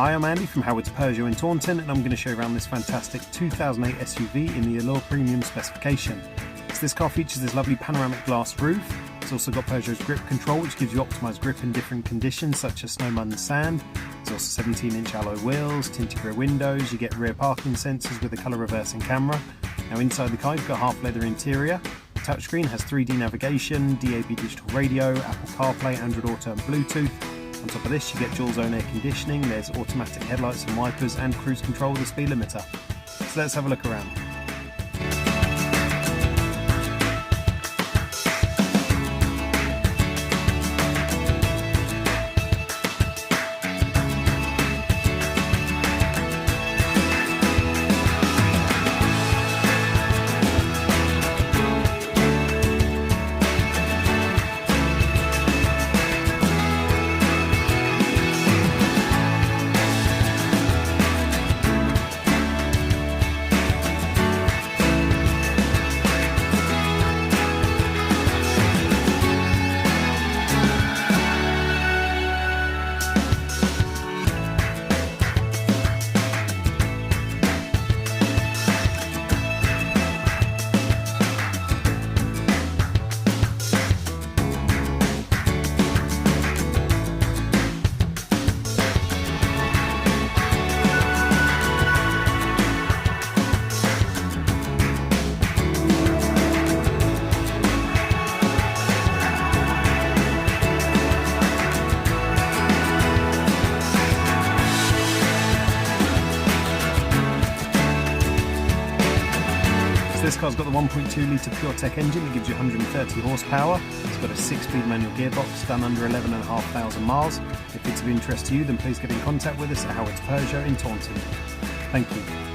Hi, I'm Andy from Howard's Peugeot in Taunton, and I'm going to show you around this fantastic 2008 SUV in the Allure Premium specification. So this car features this lovely panoramic glass roof. It's also got Peugeot's grip control, which gives you optimised grip in different conditions such as snow, mud and sand. There's also 17-inch alloy wheels, tinted rear windows, you get rear parking sensors with a colour reversing camera. Now inside the car you've got a half leather interior. The touchscreen has 3D navigation, DAB digital radio, Apple CarPlay, Android Auto and Bluetooth. On top of this you get dual zone air conditioning, there's automatic headlights and wipers and cruise control with a speed limiter. So let's have a look around. This car's got the 1.2 litre PureTech engine that gives you 130 horsepower. It's got a 6-speed manual gearbox done under 11,500 miles. If it's of interest to you, then please get in contact with us at Howard's Peugeot in Taunton. Thank you.